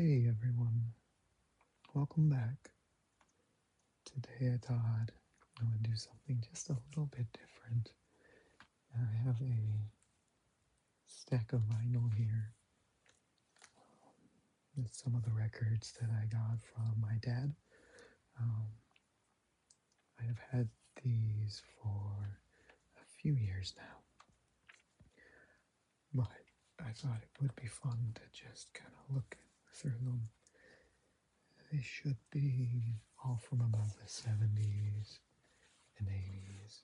Hey everyone, welcome back. Today I thought I would do something just a little bit different. I have a stack of vinyl here with some of the records that I got from my dad. Um, I have had these for a few years now, but I thought it would be fun to just kind of look through them. They should be all from about the 70s and 80s.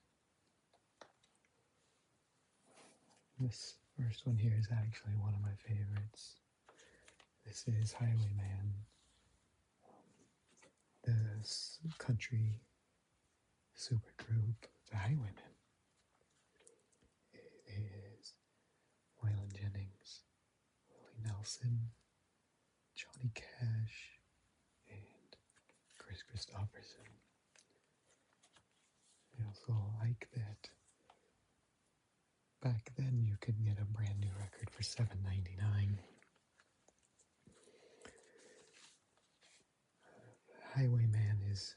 This first one here is actually one of my favorites. This is Highwayman, the country supergroup, the Highwaymen. It is Waylon Jennings, Willie Nelson, Johnny Cash, and Chris Christopherson. I also like that back then you could get a brand new record for $7.99. Highwayman is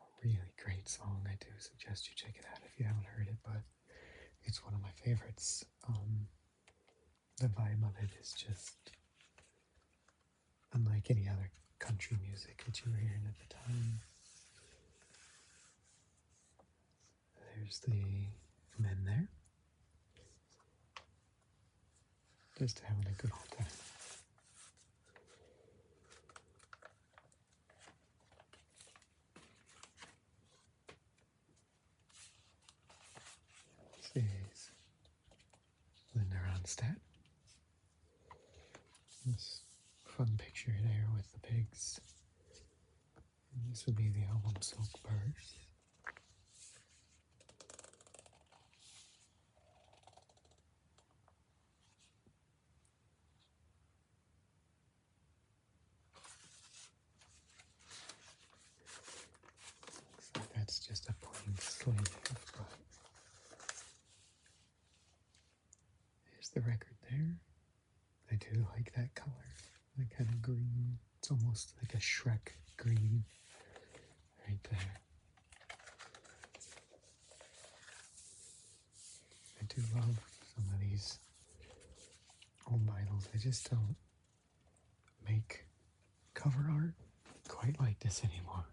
a really great song. I do suggest you check it out if you haven't heard it, but it's one of my favorites. The vibe of it is just unlike any other country music that you were hearing at the time. There's the men there, just having a good old time. This is Linda Ronstadt. This fun picture there with the pigs. And this would be the album Silk Purse. Looks like that's just a plain sleeve, but there's the record there. I do like that color, that kind of green. It's almost like a Shrek green right there. I do love some of these old vinyls. I just don't make cover art quite like this anymore.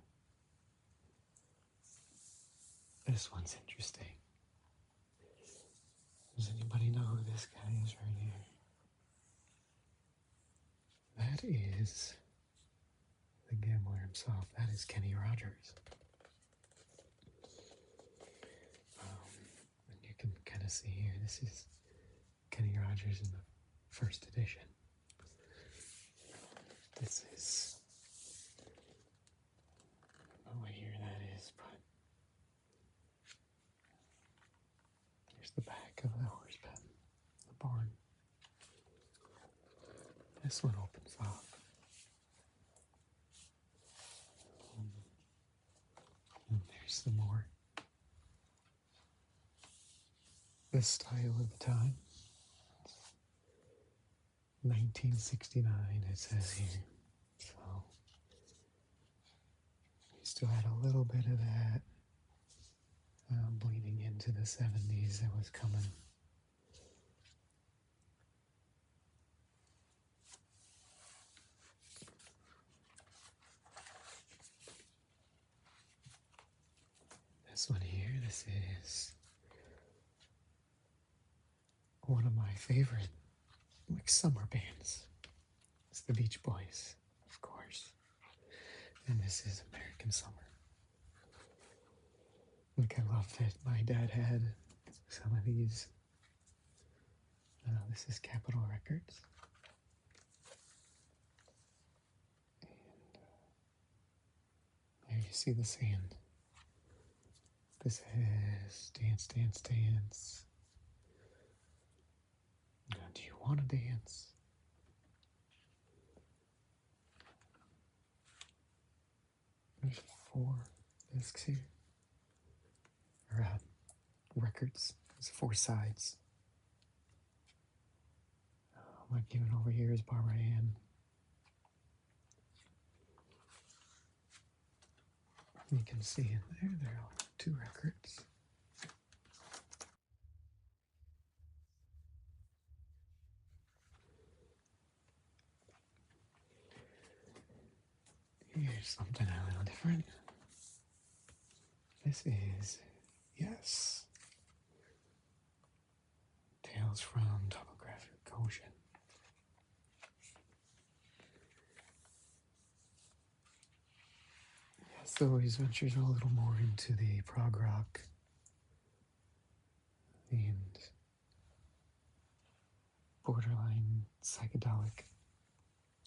This one's interesting. Does anybody know who this guy is right here? That is the gambler himself. That is Kenny Rogers. And you can kind of see here, this is Kenny Rogers in the first edition. This is, I don't know what year that is, but there's the back of the horse pen, the barn. This one opens up. And there's some more. The style of the time. 1969, it says here. So, we still had a little bit of that bleeding into the 70s that was coming. This one here, this is one of my favorite summer bands. It's the Beach Boys, of course. And this is American Summer. I love that my dad had some of these. This is Capitol Records. And there you see the sand. This has Dance, Dance, Dance. Do you want to dance? There's 4 discs here. Or records. There's 4 sides. My given over here is Barbara Ann. You can see in there are 2 records. Here's something a little different. This is, yes, Tales from Topographic Ocean. Yes, though his ventures a little more into the prog rock and borderline psychedelic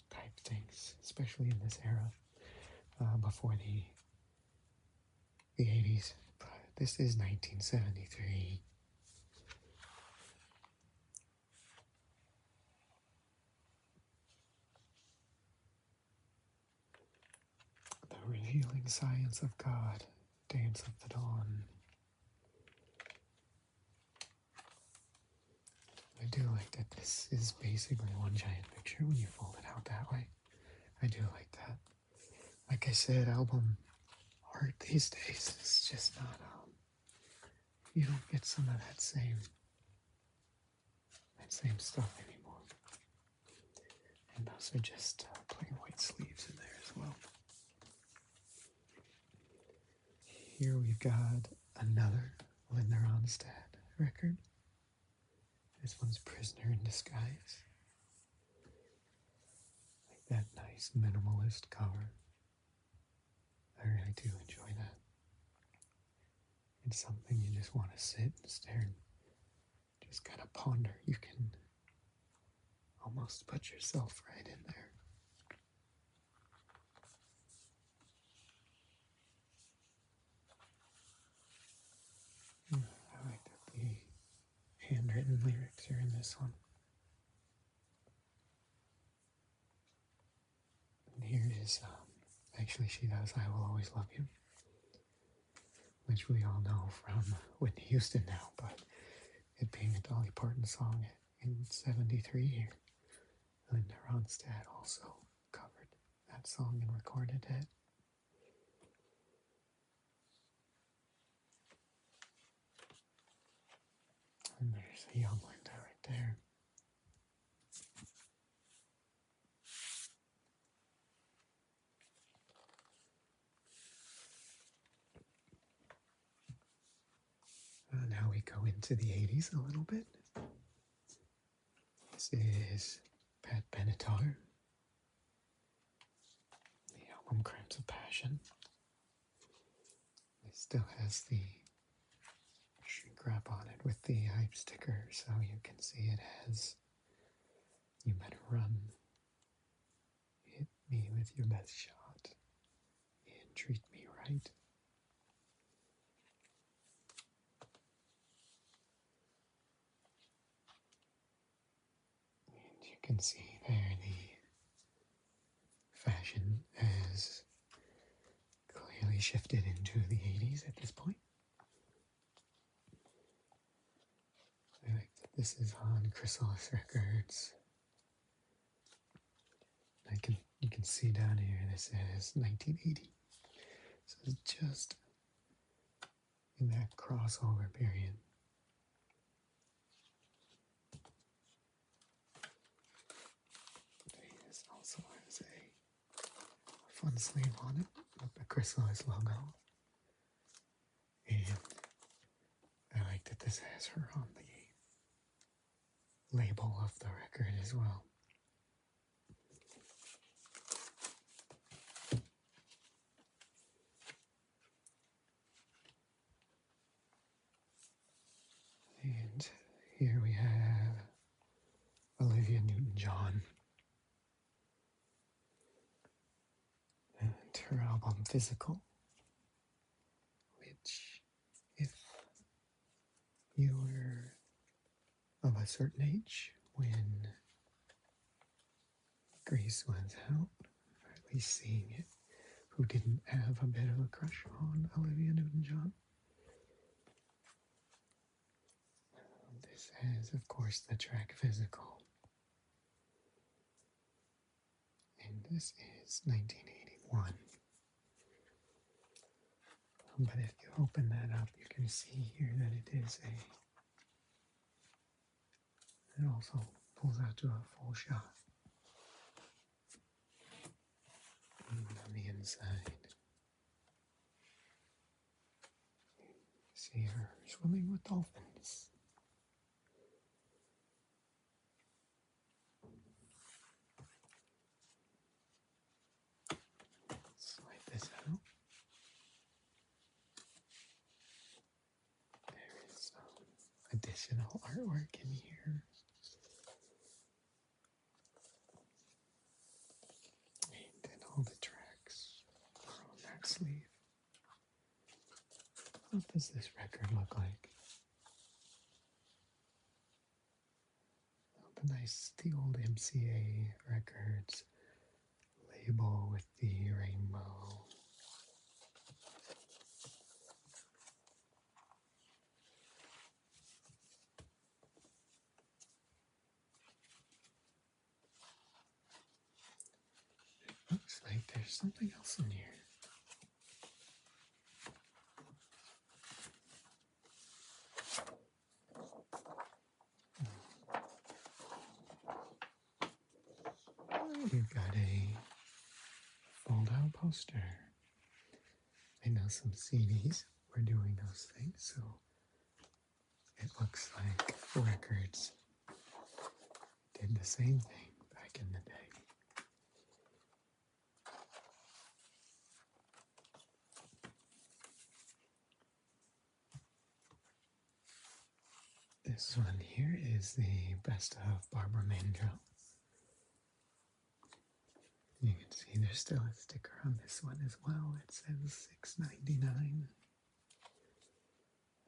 type things, especially in this era before the 80s. But this is 1973. The Revealing Science of God, Dance of the Dawn. I do like that this is basically one giant picture when you fold it out that way. I do like that. Like I said, album art these days is just not, you don't get some of that same stuff anymore. And those are just plain white sleeves in there as well. Here we've got another Linda Ronstadt record. This one's Prisoner in Disguise. Like that nice minimalist cover. I really do enjoy that. It's something you just want to sit and stare and just kind of ponder. You can almost put yourself right in there. I like that the handwritten lyrics are in this one. And here is, actually she does I Will Always Love You, which we all know from Whitney Houston now, but it being a Dolly Parton song in 73 here, Linda Ronstadt also covered that song and recorded it. And there's a young Linda right there. Now we go into the 80s a little bit. This is Pat Benatar, the album Crimes of Passion. It still has the shrink wrap on it with the hype sticker, so you can see it has "You Better Run," "Hit Me With Your Best Shot," and "Treat Me Right." And you can see there the fashion has clearly shifted into the 80s at this point. I like that this is on Chrysalis Records. You can see down here this is 1980. So it's just in that crossover period. This also has a fun sleeve on it with the Chrysalis logo. And I like that this has her on the label of the record as well. And here we have Olivia Newton-John and her album Physical, which, if you were of a certain age when Grease was out, or at least seeing it, who didn't have a bit of a crush on Olivia Newton-John? This has, of course, the track Physical. And this is 1981. But if you open that up, you can see here that it is it also pulls out to a full shot. And on the inside, see her swimming with dolphins. Let's wipe this out. There is some additional artwork in here. And then all the tracks are on that sleeve. What does this record look like? The old MCA Records label with the rainbow. Looks like there's something else in here. We've got a fold-out poster. I know some CDs were doing those things, so it looks like records did the same thing back in the day. This one here is the Best of Barbara Mandrell. You can see there's still a sticker on this one as well. It says $6.99.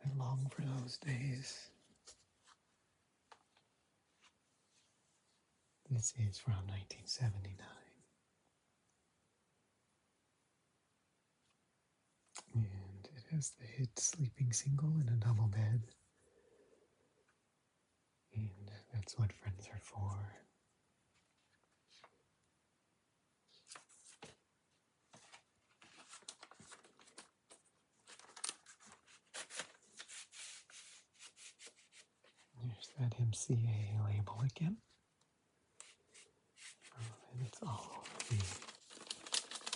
I long for those days. This is from 1979. And it has the hit Sleeping Single in a Double Bed. And that's what friends are for. There's that MCA label again. And it's all over the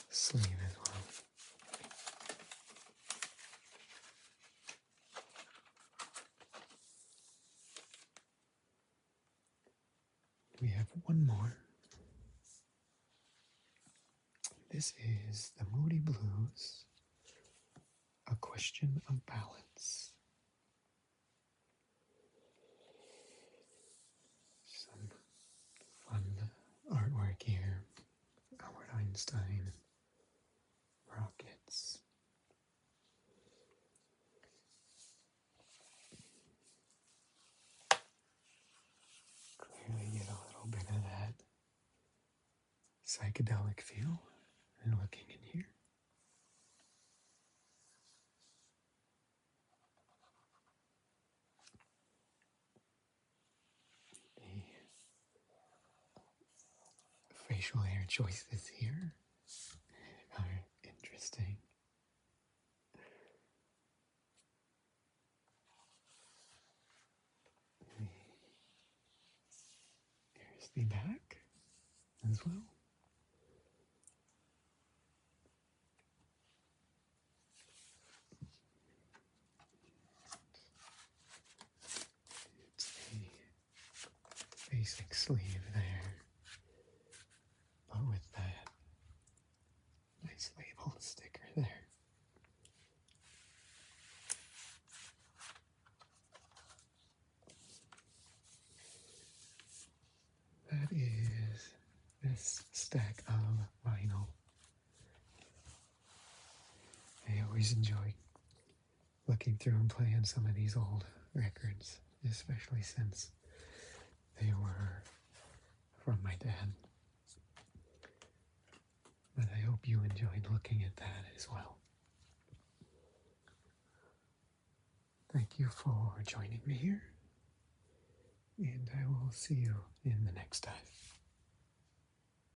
sleeve as well. We have one more. This is The Moody Blues, A Question of Balance. Some fun artwork here. Albert Einstein, rockets. Clearly get a little bit of that psychedelic feel. And looking in here. The facial hair choices here are interesting. Here's the back as well. It's the basic sleeve there, but with that nice label sticker there. That is this stack of vinyl. I always enjoy looking through and playing some of these old records, especially since they were from my dad. But I hope you enjoyed looking at that as well. Thank you for joining me here, and I will see you in the next time.